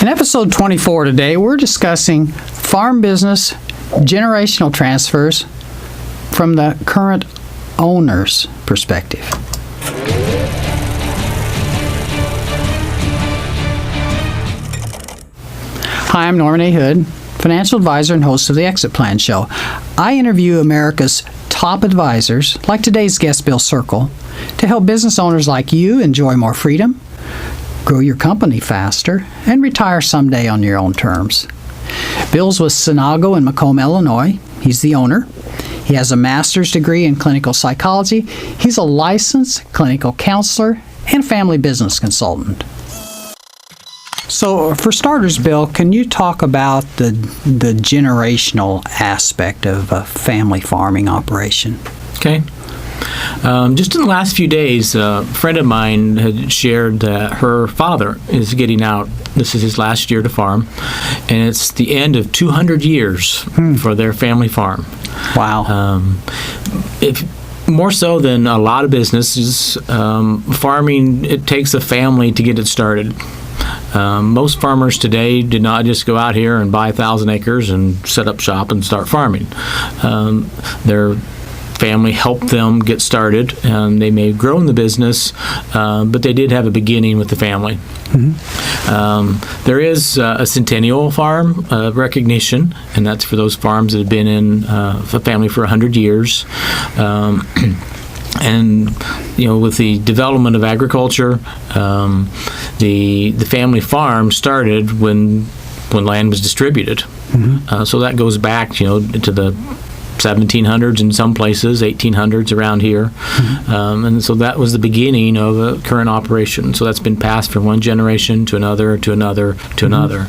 In episode 24 today, we're discussing farm business generational transfers from the current owner's perspective. Hi, I'm Norman A. Hood, financial advisor and host of the Exit Plan Show. I interview America's top advisors, like today's guest Bill Circle, to help business owners like you enjoy more freedom, grow your company faster, and retire someday on your own terms. Bill's with Sinago in Macomb, Illinois. He's the owner. He has a master's degree in clinical psychology. He's a licensed clinical counselor and family business consultant. So, for starters, Bill, can you talk about the generational aspect of a family farming operation? Okay. Just in the last few days, a friend of mine had shared that her father is getting out. This is his last year to farm, and it's the end of 200 years for their family farm. Wow. More so than a lot of businesses, farming, it takes a family to get it started. Most farmers today did not just go out here and buy 1,000 acres and set up shop and start farming. Their family helped them get started, and they may have grown the business, but they did have a beginning with the family. Mm-hmm. There is a centennial farm recognition, and that's for those farms that have been in the family for 100 years. And with the development of agriculture, the family farm started when land was distributed. Mm-hmm. So that goes back, to the 1700s in some places, 1800s around here. Mm-hmm. And so that was the beginning of a current operation. So that's been passed from one generation to another, to another, to another.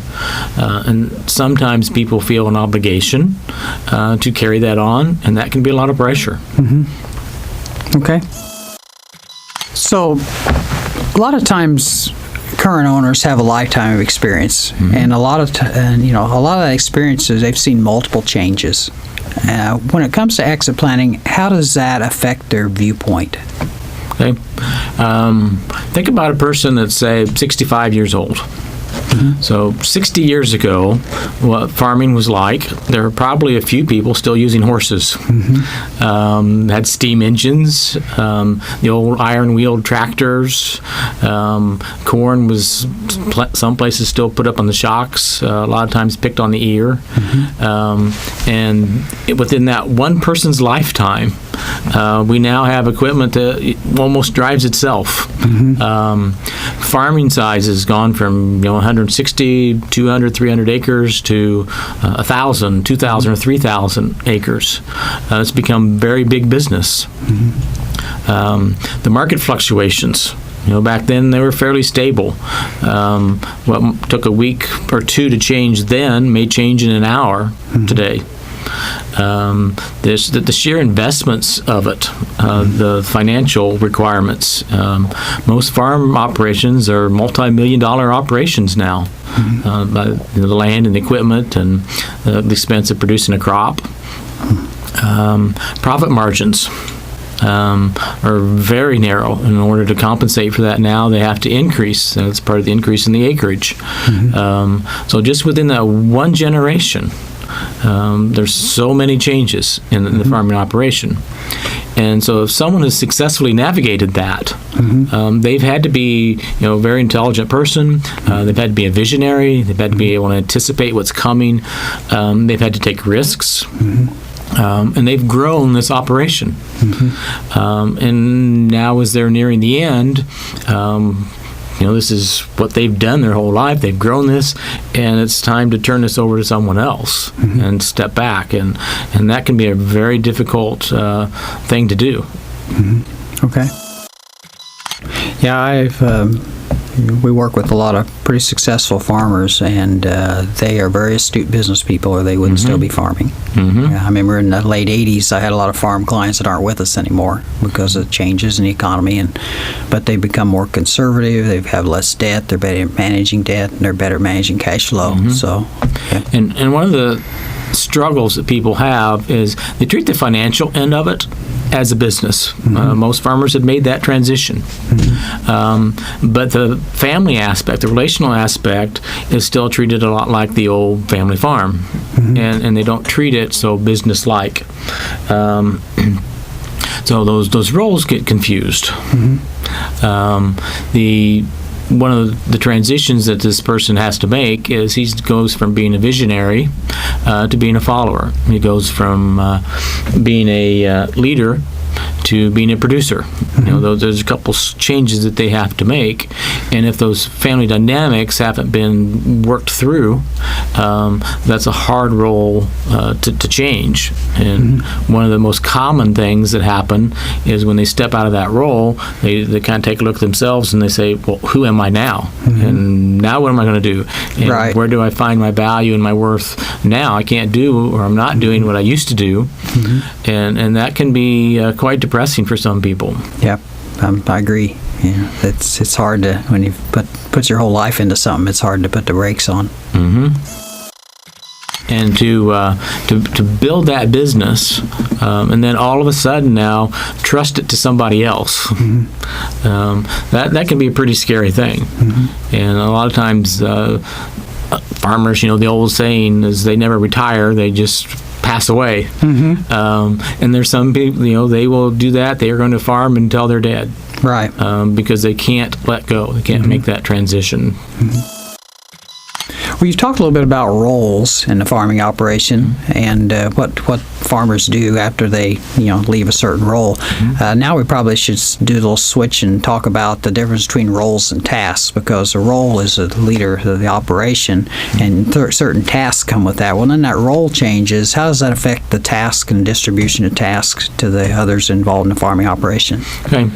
And sometimes people feel an obligation to carry that on, and that can be a lot of pressure. Mm-hmm. Okay. So, a lot of times, current owners have a lifetime of experience, mm-hmm. and a lot of that experiences, they've seen multiple changes. When it comes to exit planning, how does that affect their viewpoint? Okay. Think about a person that's, say, 65 years old. Mm-hmm. So 60 years ago, what farming was like, there were probably a few people still using horses. Mm-hmm. Had steam engines, the old iron-wheeled tractors. Corn was some places still put up on the shocks, a lot of times picked on the ear. Mm-hmm. And within that one person's lifetime, we now have equipment that almost drives itself. Mm-hmm. Farming size has gone from 160, 200, 300 acres to 1,000, 2,000, or 3,000 acres. It's become very big business. Mm-hmm. The market fluctuations. Back then they were fairly stable. What took a week or two to change then may change in an hour today. The sheer investments of it, the financial requirements. Most farm operations are multi-million-dollar operations now. Mm-hmm. By the land and the equipment and the expense of producing a crop. Profit margins are very narrow. In order to compensate for that now, they have to increase. That's part of the increase in the acreage. Mm-hmm. So just within that one generation, there's so many changes in the farming operation. And so if someone has successfully navigated that, mm-hmm. They've had to be a very intelligent person. They've had to be a visionary. They've had to be able to anticipate what's coming. They've had to take risks. Mm-hmm. And they've grown this operation. Mm-hmm. And now as they're nearing the end, this is what they've done their whole life. They've grown this, and it's time to turn this over to someone else. Mm-hmm. and step back. And that can be a very difficult thing to do. Mm-hmm. Okay. Yeah, we work with a lot of pretty successful farmers, and they are very astute business people, or they wouldn't mm-hmm. still be farming. Mm-hmm. I remember in the late 80s, I had a lot of farm clients that aren't with us anymore because of changes in the economy, but they've become more conservative, they have less debt, they're better at managing debt, and they're better at managing cash flow. Mm-hmm. So, yeah. And one of the struggles that people have is they treat the financial end of it as a business. Most farmers have made that transition. But the family aspect, the relational aspect, is still treated a lot like the old family farm. And they don't treat it so business-like. So those roles get confused. One of the transitions that this person has to make is he goes from being a visionary to being a follower. He goes from being a leader to being a producer. There's a couple changes that they have to make, and if those family dynamics haven't been worked through, that's a hard role to change. And one of the most common things that happen is when they step out of that role, they kind of take a look at themselves and they say, well, who am I now? And now what am I going to do? And where do I find my value and my worth now? I can't do, or I'm not doing what I used to do. And that can be quite depressing for some people. Yep, I agree. Yeah, it's hard to, when you put your whole life into something, it's hard to put the brakes on. And to build that business, and then all of a sudden now trust it to somebody else. That can be a pretty scary thing. And a lot of times farmers, the old saying is they never retire, they just pass away. And there's some people, they will do that. They are going to farm until they're dead. Right. Because they can't let go. They can't make that transition. Well, you've talked a little bit about roles in the farming operation and what farmers do after they leave a certain role. Now we probably should do a little switch and talk about the difference between roles and tasks, because a role is a leader of the operation, and certain tasks come with that. Well, then that role changes. How does that affect the task and distribution of tasks to the others involved in the farming operation? Okay.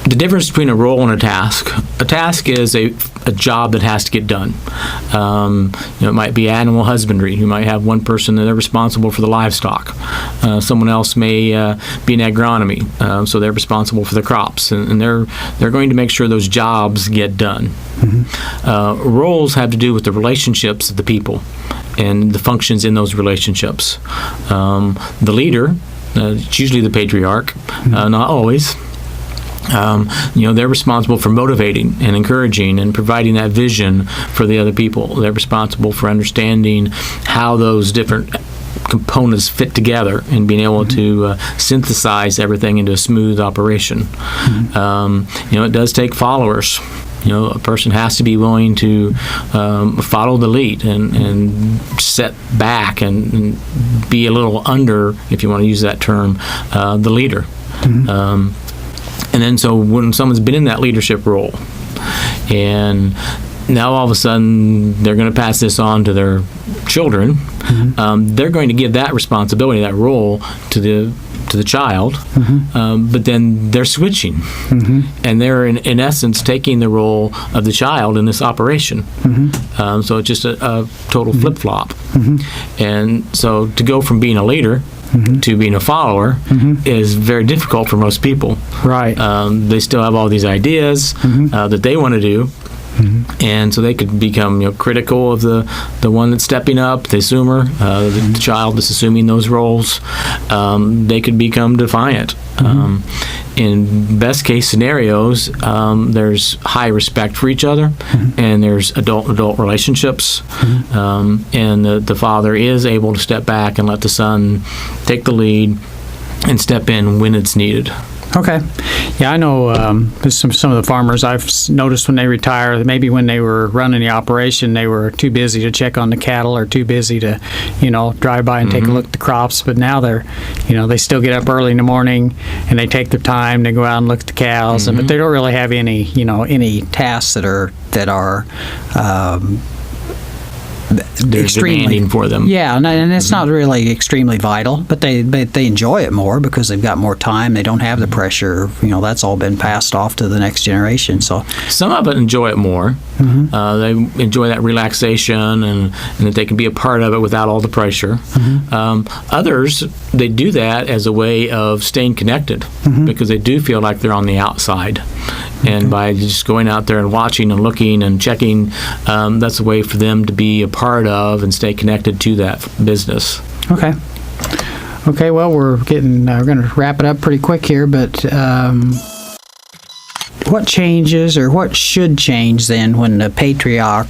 The difference between a role and a task is a job that has to get done. It might be animal husbandry. You might have one person that they're responsible for the livestock. Someone else may be in agronomy, so they're responsible for the crops, and they're going to make sure those jobs get done. Roles have to do with the relationships of the people and the functions in those relationships. The leader, it's usually the patriarch, not always. They're responsible for motivating and encouraging and providing that vision for the other people. They're responsible for understanding how those different components fit together and being able to synthesize everything into a smooth operation. It does take followers. A person has to be willing to follow the lead and set back and be a little under, if you want to use that term, the leader. And then so when someone's been in that leadership role and now all of a sudden they're going to pass this on to their children, they're going to give that responsibility, that role to the child, but then they're switching. And they're in essence taking the role of the child in this operation. So it's just a total flip-flop. And so to go from being a leader to being a follower is very difficult for most people. Right. They still have all these ideas that they want to do. And so they could become critical of the one that's stepping up, the assumer, the child that's assuming those roles. They could become defiant. In best case scenarios, there's high respect for each other, and there's adult relationships, and the father is able to step back and let the son take the lead and step in when it's needed. Okay. Yeah, I know some of the farmers I've noticed when they retire, maybe when they were running the operation, they were too busy to check on the cattle or too busy to, drive by and take a look at the crops. But now they're, they still get up early in the morning and they take their time. They go out and look at the cows, but they don't really have any, any tasks that are they're extremely demanding for them. Yeah, and it's not really extremely vital, but they enjoy it more because they've got more time. They don't have the pressure. That's all been passed off to the next generation. So some of it enjoy it more. They enjoy that relaxation and that they can be a part of it without all the pressure. Others, they do that as a way of staying connected because they do feel like they're on the outside. And by just going out there and watching and looking and checking, that's a way for them to be a part of and stay connected to that business. Okay. Okay, well, we're going to wrap it up pretty quick here, but what changes or what should change then when the patriarch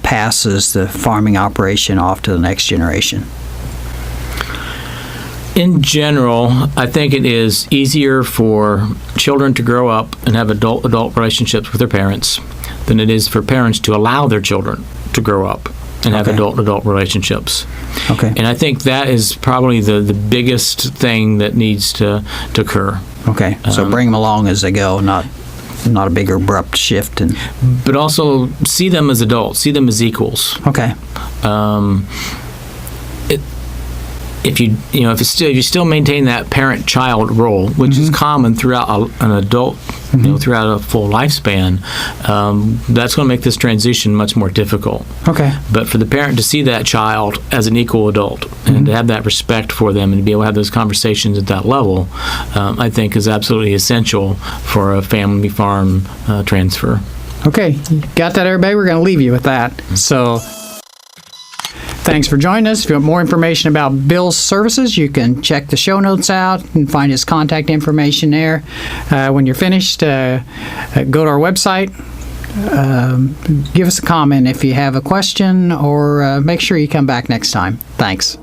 passes the farming operation off to the next generation? In general, I think it is easier for children to grow up and have adult relationships with their parents than it is for parents to allow their children to grow up and have adult relationships. Okay. And I think that is probably the biggest thing that needs to occur. Okay. So bring them along as they go, not a big abrupt shift. But also see them as adults, see them as equals. Okay. If you still maintain that parent-child role, which is common throughout an adult, throughout a full lifespan, that's going to make this transition much more difficult. Okay. But for the parent to see that child as an equal adult and to have that respect for them and to be able to have those conversations at that level, I think is absolutely essential for a family farm transfer. Okay. Got that, everybody? We're going to leave you with that. So thanks for joining us. If you want more information about Bill's services, you can check the show notes out and find his contact information there. When you're finished, go to our website. Give us a comment if you have a question, or make sure you come back next time. Thanks.